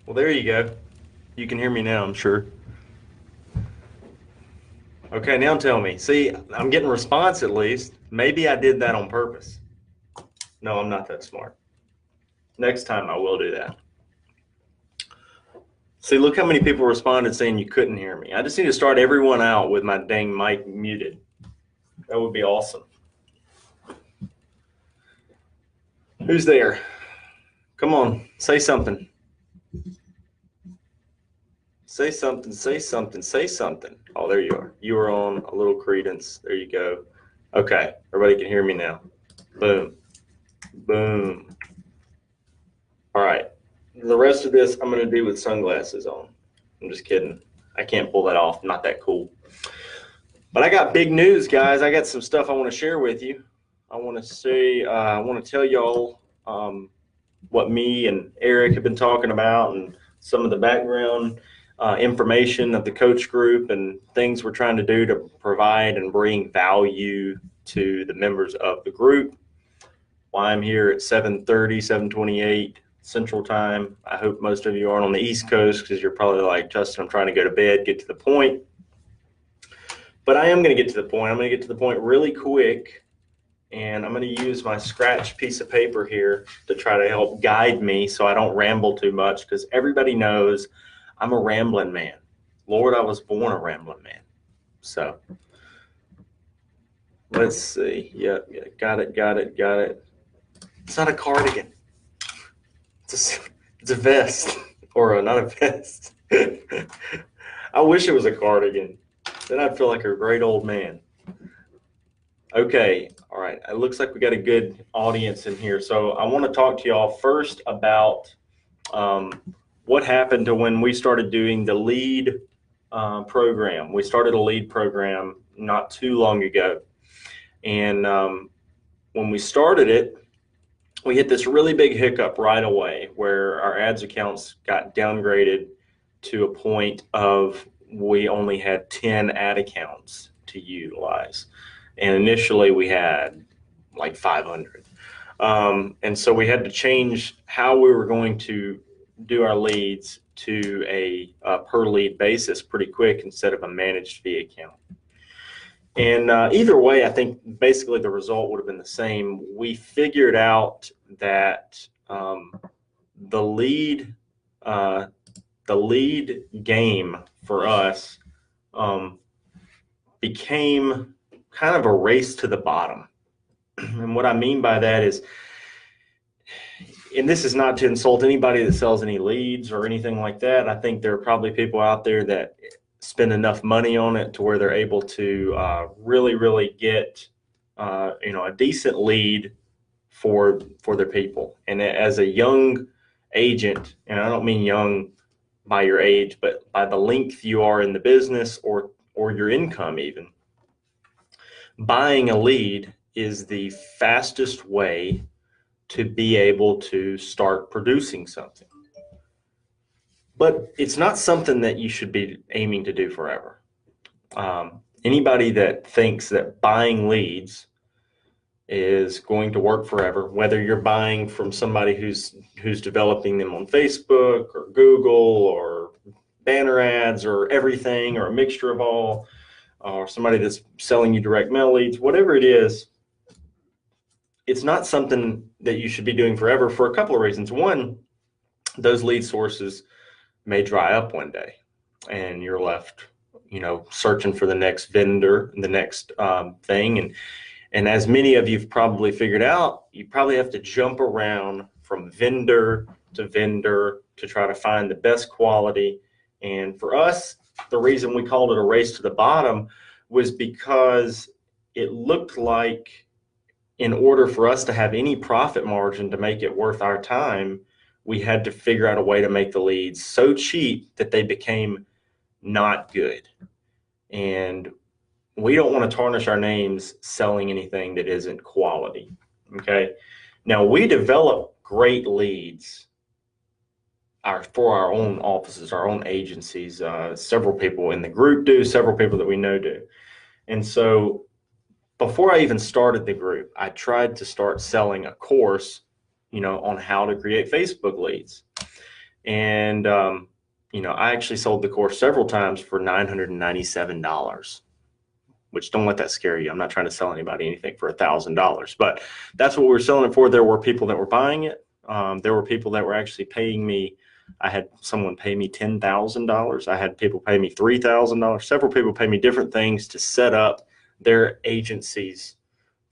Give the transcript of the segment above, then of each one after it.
Well, there you go. You can hear me now, I'm sure. Okay, now tell me. See, I'm getting response at least. Maybe I did that on purpose. No, I'm not that smart. Next time I will do that. See, look how many people responded saying you couldn't hear me. I just need to start everyone out with my dang mic muted. That would be awesome. Who's there? Come on, say something. Say something, say something, say something. Oh, there you are. You are on a little credence. There you go. Okay, everybody can hear me now. Boom, boom. All right. The rest of this I'm going to do with sunglasses on. I'm just kidding. I can't pull that off. I'm not that cool. But I got big news, guys. I got some stuff I want to share with you. I want to tell y'all what me and Eric have been talking about and some of the background information of the coach group and things we're trying to do to provide and bring value to the members of the group. Why I'm here at 7:30, 7:28 Central Time. I hope most of you aren't on the East Coast because you're probably like, Justin, I'm trying to go to bed, get to the point. But I am going to get to the point. I'm going to get to the point really quick. And I'm going to use my scratch piece of paper here to try to help guide me so I don't ramble too much because everybody knows I'm a rambling man. Lord, I was born a rambling man. So let's see. Yep, yeah, got it. It's not a cardigan. It's a vest, or not a vest. I wish it was a cardigan. Then I'd feel like a great old man. Okay, all right. It looks like we got a good audience in here. So I want to talk to y'all first about what happened to when we started doing the lead program. We started a lead program not too long ago. And when we started it, we hit this really big hiccup right away where our ads accounts got downgraded to a point of we only had 10 ad accounts to utilize. And initially we had like 500. And so we had to change how we were going to do our leads to a per lead basis pretty quick instead of a managed fee account. And either way, I think basically the result would have been the same. We figured out that the lead game for us became kind of a race to the bottom. And what I mean by that is, and this is not to insult anybody that sells any leads or anything like that. I think there are probably people out there that spend enough money on it to where they're able to really get a decent lead for their people. And as a young agent, and I don't mean young by your age, but by the length you are in the business or your income even, buying a lead is the fastest way to be able to start producing something. But it's not something that you should be aiming to do forever. Anybody that thinks that buying leads is going to work forever, whether you're buying from somebody who's developing them on Facebook or Google or banner ads or everything or a mixture of all, or somebody that's selling you direct mail leads, whatever it is, it's not something that you should be doing forever for a couple of reasons. One, those lead sources may dry up one day and you're left, searching for the next vendor, the next thing. And as many of you've probably figured out, you probably have to jump around from vendor to try to find the best quality. And for us, the reason we called it a race to the bottom was because it looked like in order for us to have any profit margin to make it worth our time, we had to figure out a way to make the leads so cheap that they became not good. And we don't want to tarnish our names selling anything that isn't quality. Okay. Now we develop great leads for our own offices, our own agencies. Several people in the group do, several people that we know do. And so before I even started the group, I tried to start selling a course, on how to create Facebook leads. And, I actually sold the course several times for $997, which don't let that scare you. I'm not trying to sell anybody anything for $1,000, but that's what we were selling it for. There were people that were buying it. There were people that were actually paying me. I had someone pay me $10,000. I had people pay me $3,000. Several people pay me different things to set up their agency's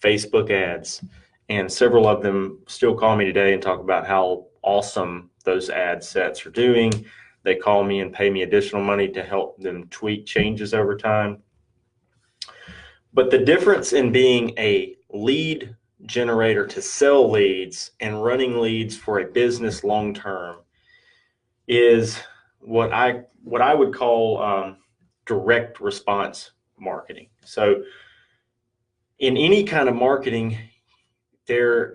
Facebook ads. And several of them still call me today and talk about how awesome those ad sets are doing. They call me and pay me additional money to help them tweak changes over time. But the difference in being a lead generator to sell leads and running leads for a business long term is what I would call direct response marketing. So in any kind of marketing, there,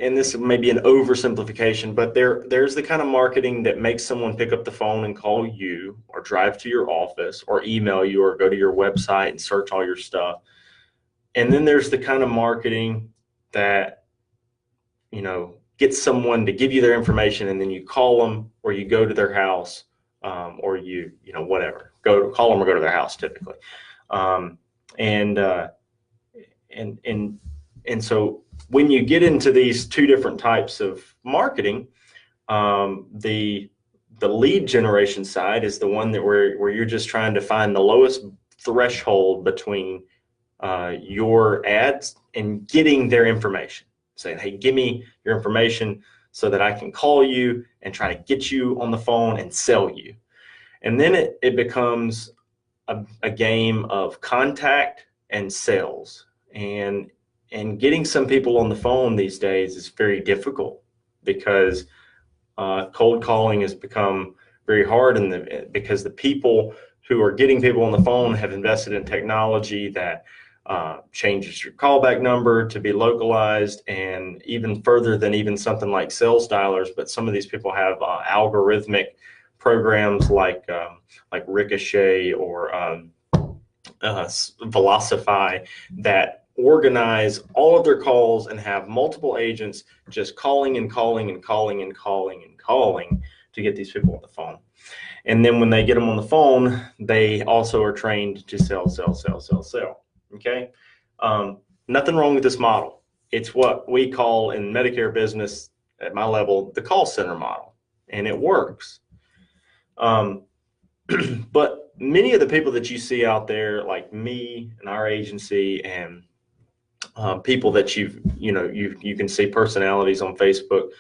and this may be an oversimplification, but there's the kind of marketing that makes someone pick up the phone and call you, or drive to your office, or email you, or go to your website and search all your stuff. And then there's the kind of marketing that, gets someone to give you their information, and then you call them, or you go to their house, or whatever, call them or go to their house typically. And so when you get into these two different types of marketing, the lead generation side is the one that where you're just trying to find the lowest threshold between your ads and getting their information, saying, hey, give me your information so that I can call you and try to get you on the phone and sell you. And then it becomes a game of contact and sales. And getting some people on the phone these days is very difficult because cold calling has become very hard, because the people who are getting people on the phone have invested in technology that changes your callback number to be localized, and even further than even something like sales dialers. But some of these people have algorithmic programs like Ricochet or Velocify that organize all of their calls and have multiple agents just calling and calling and calling and calling and calling to get these people on the phone. And then when they get them on the phone, they also are trained to sell. Okay. Nothing wrong with this model. It's what we call in Medicare business at my level, the call center model, and it works. But many of the people that you see out there, like me and our agency, and people that you can see personalities on Facebook,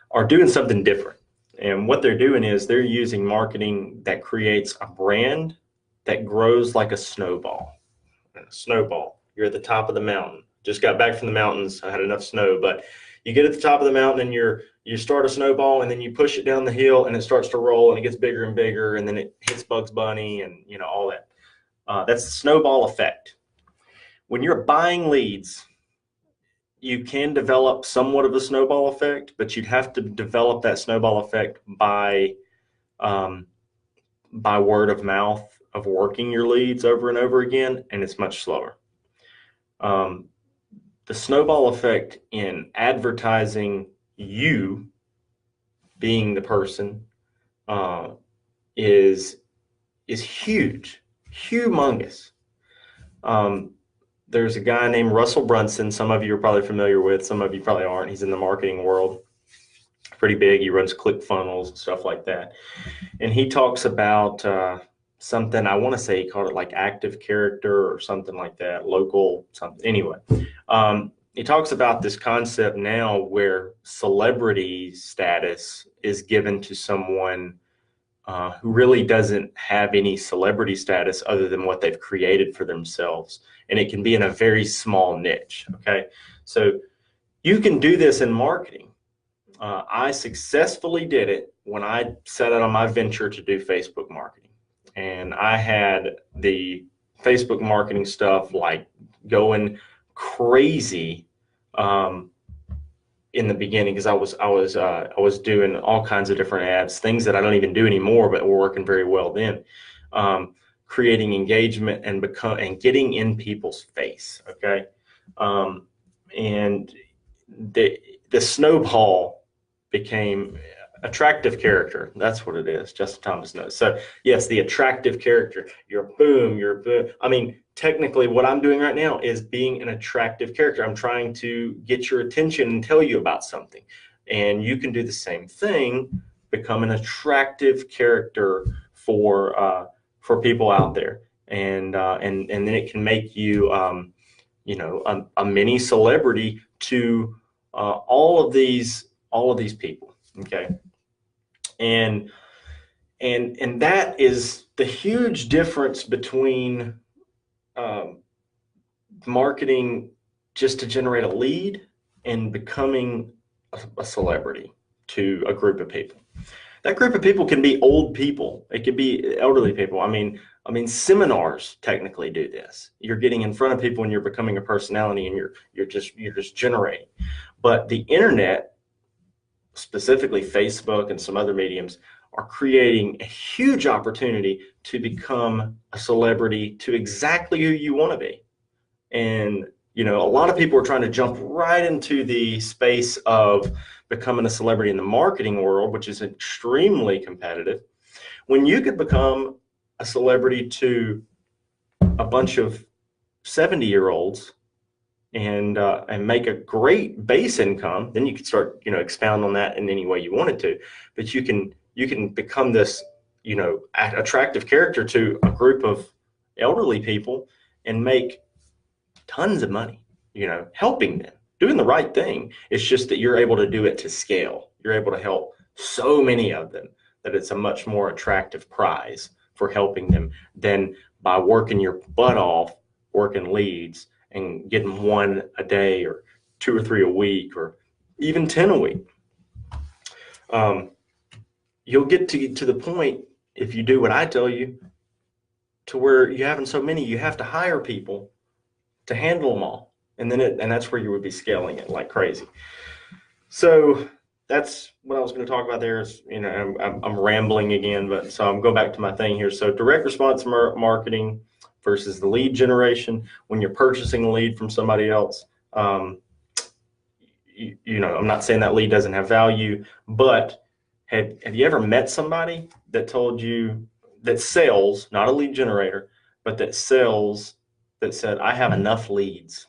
are doing something different. And what they're doing is they're using marketing that creates a brand that grows like a snowball. You're at the top of the mountain. Just got back from the mountains. I had enough snow, but you get at the top of the mountain and you start a snowball, and then you push it down the hill, and it starts to roll, and it gets bigger and bigger, and then it hits Bugs Bunny and all that. That's the snowball effect. When you're buying leads, you can develop somewhat of a snowball effect, but you'd have to develop that snowball effect by word of mouth, of working your leads over and over again, and it's much slower. The snowball effect in advertising you being the person is huge, humongous. There's a guy named Russell Brunson. Some of you are probably familiar with, some of you probably aren't. He's in the marketing world, pretty big. He runs ClickFunnels and stuff like that. And he talks about something, I want to say he called it like active character or something like that, local something. Anyway, he talks about this concept now where celebrity status is given to someone who really doesn't have any celebrity status other than what they've created for themselves. And it can be in a very small niche. Okay. So you can do this in marketing. I successfully did it when I set out on my venture to do Facebook marketing. And I had the Facebook marketing stuff like going crazy in the beginning, because I was doing all kinds of different ads, things that I don't even do anymore, but were working very well then. Creating engagement and getting in people's face. Okay. And the snowball became Attractive character. That's what it is. Justin Thomas knows. So yes, the attractive character. You're boom. You're boom. I mean, technically, what I'm doing right now is being an attractive character. I'm trying to get your attention and tell you about something, and you can do the same thing. Become an attractive character for people out there, and then it can make you a mini celebrity to all of these people. Okay. And that is the huge difference between um, marketing just to generate a lead and becoming a celebrity to a group of people. That group of people can be old people. It could be elderly people. I mean, seminars technically do this. You're getting in front of people and you're becoming a personality, and you're just generating. But the internet, specifically Facebook and some other mediums, are creating a huge opportunity to become a celebrity to exactly who you want to be. And a lot of people are trying to jump right into the space of becoming a celebrity in the marketing world, which is extremely competitive, when you could become a celebrity to a bunch of 70-year-olds and make a great base income. Then you could start expound on that in any way you wanted to. But you can become this attractive character to a group of elderly people and make tons of money, helping them, doing the right thing. It's just that you're able to do it to scale. You're able to help so many of them that it's a much more attractive prize for helping them than by working your butt off, working leads and getting one a day or 2 or 3 a week or even 10 a week. You'll get to the point, if you do what I tell you, to where you're having so many, you have to hire people to handle them all. And that's where you would be scaling it like crazy. So that's what I was going to talk about there. Is I'm rambling again, but so I'm going back to my thing here. So direct response marketing versus the lead generation. When you're purchasing a lead from somebody else, I'm not saying that lead doesn't have value, but have you ever met somebody that told you, that sells, not a lead generator, but that sells, that said, I have enough leads.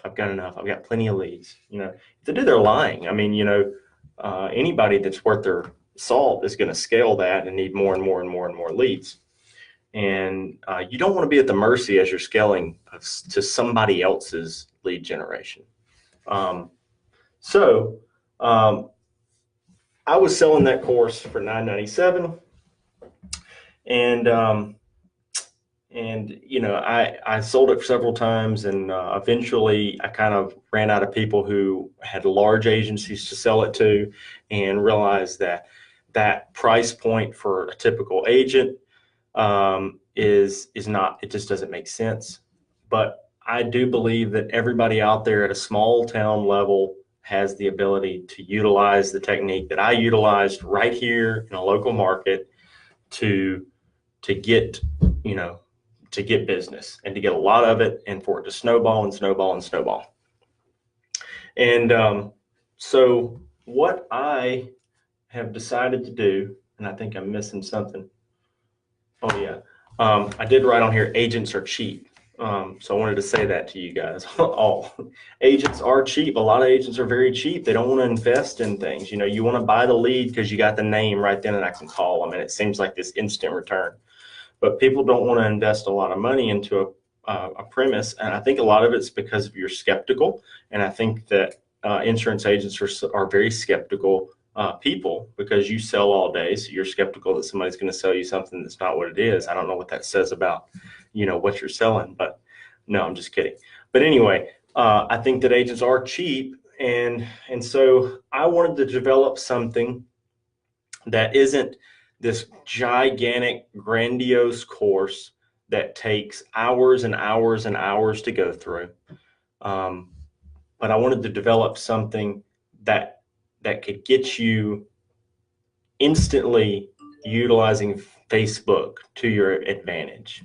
I've got enough. I've got plenty of leads. If they do, they're lying. I mean, anybody that's worth their salt is going to scale that and need more and more and more and more leads. And you don't want to be at the mercy as you're scaling to somebody else's lead generation. So I was selling that course for $9.97, and I sold it several times, and eventually I kind of ran out of people who had large agencies to sell it to, and realized that price point for a typical agent is not, it just doesn't make sense. But I do believe that everybody out there at a small town level has the ability to utilize the technique that I utilized right here in a local market to get business and to get a lot of it, and for it to snowball and snowball and snowball. And so what I have decided to do, and I think I'm missing something. Oh yeah, I did write on here, agents are cheap. So I wanted to say that to you guys. All agents are cheap. A lot of agents are very cheap. They don't want to invest in things. You want to buy the lead because you got the name right then and I can call them, and it seems like this instant return. But people don't want to invest a lot of money into a premise, and I think a lot of it's because you're skeptical. And I think that insurance agents are very skeptical people, because you sell all day, so you're skeptical that somebody's going to sell you something that's not what it is. I don't know what that says about what you're selling, but no, I'm just kidding. But anyway, I think that agents are cheap, and so I wanted to develop something that isn't this gigantic, grandiose course that takes hours and hours and hours to go through. But I wanted to develop something that could get you instantly utilizing Facebook to your advantage,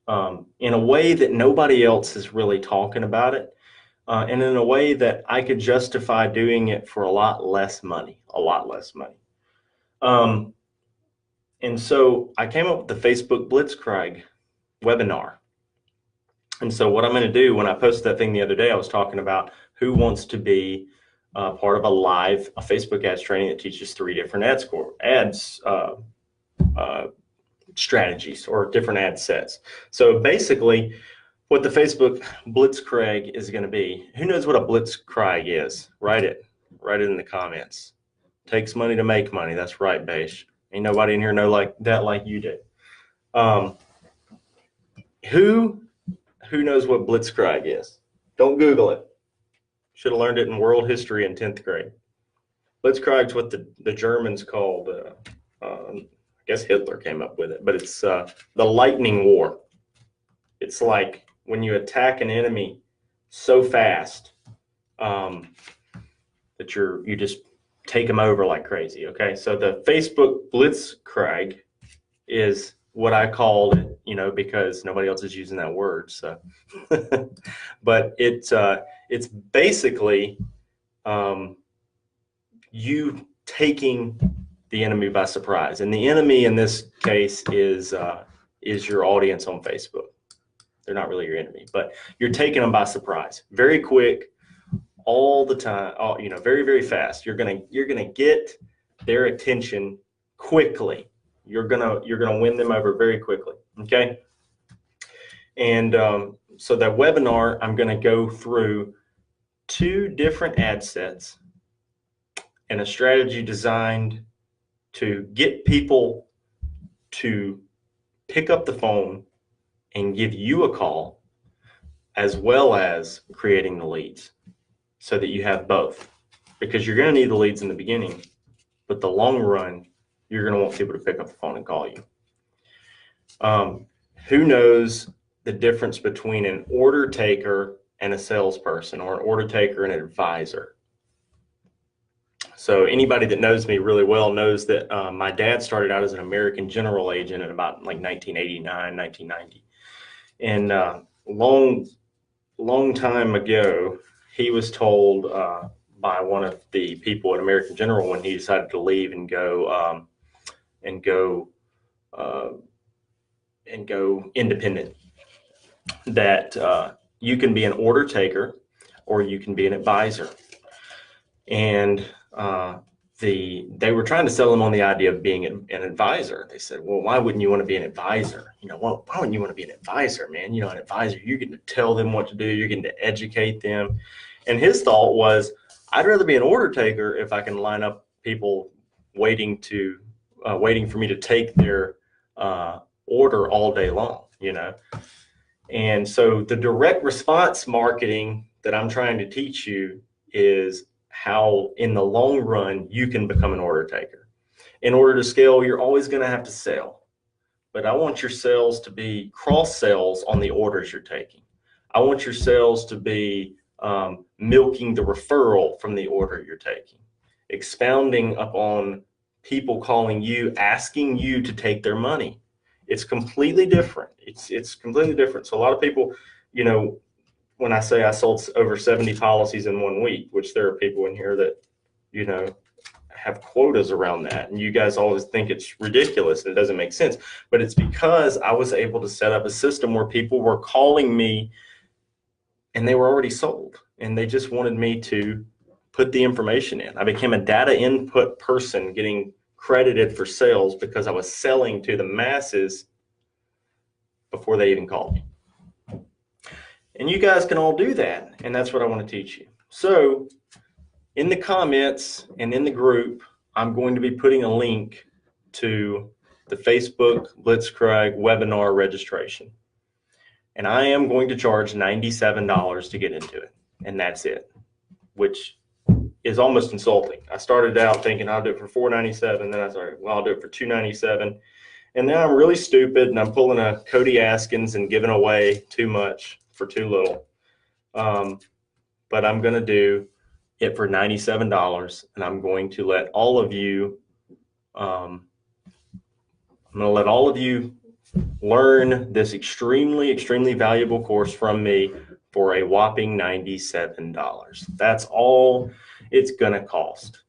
in a way that nobody else is really talking about it, and in a way that I could justify doing it for a lot less money. And so I came up with the Facebook Blitzkrieg webinar. And so what I'm going to do, when I posted that thing the other day, I was talking about who wants to be part of a Facebook ads training that teaches 3 different ads strategies or different ad sets. So basically, what the Facebook Blitzkrieg is going to be. Who knows what a Blitzkrieg is? Write it in the comments. Takes money to make money. That's right, Beige. Ain't nobody in here know like you do. Who knows what Blitzkrieg is? Don't Google it. Should have learned it in world history in 10th grade. Blitzkrieg's what the Germans called, I guess Hitler came up with it, but it's the lightning war. It's like when you attack an enemy so fast that you just take them over like crazy. Okay, so the Facebook Blitzkrieg is what I called it, because nobody else is using that word. So, but it's basically you taking the enemy by surprise, and the enemy in this case is your audience on Facebook. They're not really your enemy, but you're taking them by surprise, very quick, all the time. Very, very fast. You're gonna get their attention quickly. You're gonna win them over very quickly. Okay. And so that webinar, I'm gonna go through 2 different ad sets and a strategy designed to get people to pick up the phone and give you a call, as well as creating the leads, so that you have both, because you're going to need the leads in the beginning, but the long run, you're going to want people to pick up the phone and call you. Who knows the difference between an order taker and a salesperson, or an order taker and an advisor? So anybody that knows me really well knows that my dad started out as an American General agent in about like 1989, 1990. And long time ago, he was told by one of the people at American General, when he decided to leave and go independent, that you can be an order taker or you can be an advisor. And they were trying to sell him on the idea of being an advisor. They said, well, why wouldn't you want to be an advisor? Why wouldn't you want to be an advisor, man? An advisor, you're getting to tell them what to do. You're getting to educate them. And his thought was, I'd rather be an order taker if I can line up people waiting for me to take their order all day long, And so the direct response marketing that I'm trying to teach you is how in the long run you can become an order taker. In order to scale, you're always going to have to sell, but I want your sales to be cross sales on the orders you're taking. I want your sales to be milking the referral from the order you're taking, expounding upon people calling you, asking you to take their money. It's completely different. It's completely different. So a lot of people, when I say I sold over 70 policies in 1 week, which there are people in here that, have quotas around that. And you guys always think it's ridiculous and it doesn't make sense. But it's because I was able to set up a system where people were calling me and they were already sold. And they just wanted me to put the information in. I became a data input person, getting credited for sales because I was selling to the masses before they even called me. And you guys can all do that, and that's what I want to teach you. So in the comments and in the group, I'm going to be putting a link to the Facebook Blitzkrieg webinar registration. And I am going to charge $97 to get into it, and that's it, which is almost insulting. I started out thinking I'll do it for $497, then I started, well, I'll do it for $297. And now I'm really stupid, and I'm pulling a Cody Askins and giving away too much for too little. But I'm going to do it for $97, and I'm going to let all of you, learn this extremely, extremely valuable course from me for a whopping $97. That's all it's going to cost.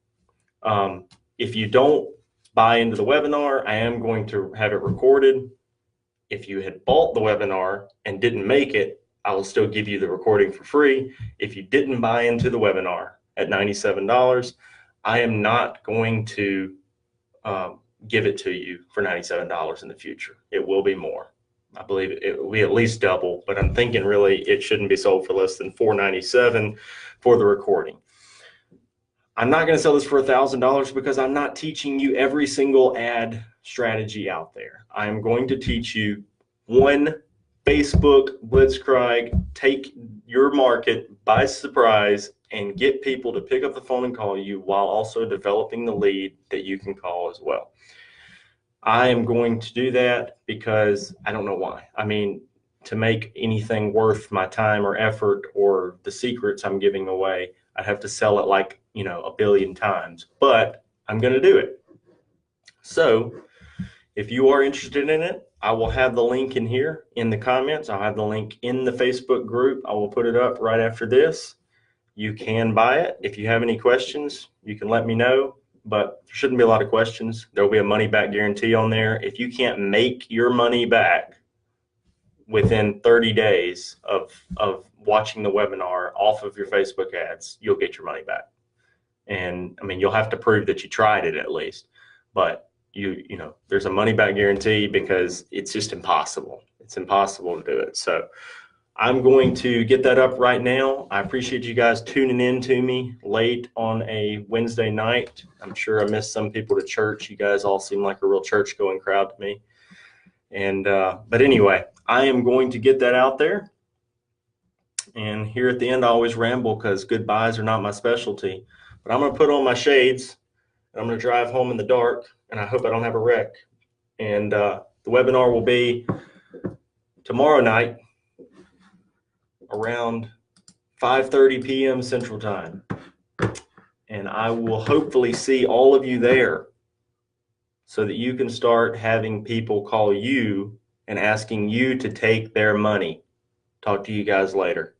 If you don't buy into the webinar, I am going to have it recorded. If you had bought the webinar and didn't make it, I will still give you the recording for free. If you didn't buy into the webinar at $97, I am not going to give it to you for $97 in the future. It will be more. I believe it will be at least double, but I'm thinking really it shouldn't be sold for less than $497 for the recording. I'm not going to sell this for $1,000 because I'm not teaching you every single ad strategy out there. I'm going to teach you one Facebook Blitzkrieg, take your market by surprise and get people to pick up the phone and call you while also developing the lead that you can call as well. I am going to do that because I don't know why. I mean, to make anything worth my time or effort or the secrets I'm giving away, I'd have to sell it like, you know, a billion times, but I'm going to do it. So if you are interested in it, I will have the link in here in the comments. I'll have the link in the Facebook group. I will put it up right after this. You can buy it. If you have any questions, you can let me know, but there shouldn't be a lot of questions. There'll be a money back guarantee on there. If you can't make your money back within 30 days of watching the webinar off of your Facebook ads, you'll get your money back. And I mean, you'll have to prove that you tried it at least, but you know, there's a money back guarantee because it's just impossible. It's impossible to do it. So I'm going to get that up right now. I appreciate you guys tuning in to me late on a Wednesday night. I'm sure I missed some people to church. You guys all seem like a real church going crowd to me. And, but anyway, I am going to get that out there. And here at the end, I always ramble because goodbyes are not my specialty, but I'm going to put on my shades and I'm going to drive home in the dark, and I hope I don't have a wreck. And the webinar will be tomorrow night around 5:30 p.m. Central Time. And I will hopefully see all of you there so that you can start having people call you and asking you to take their money. Talk to you guys later.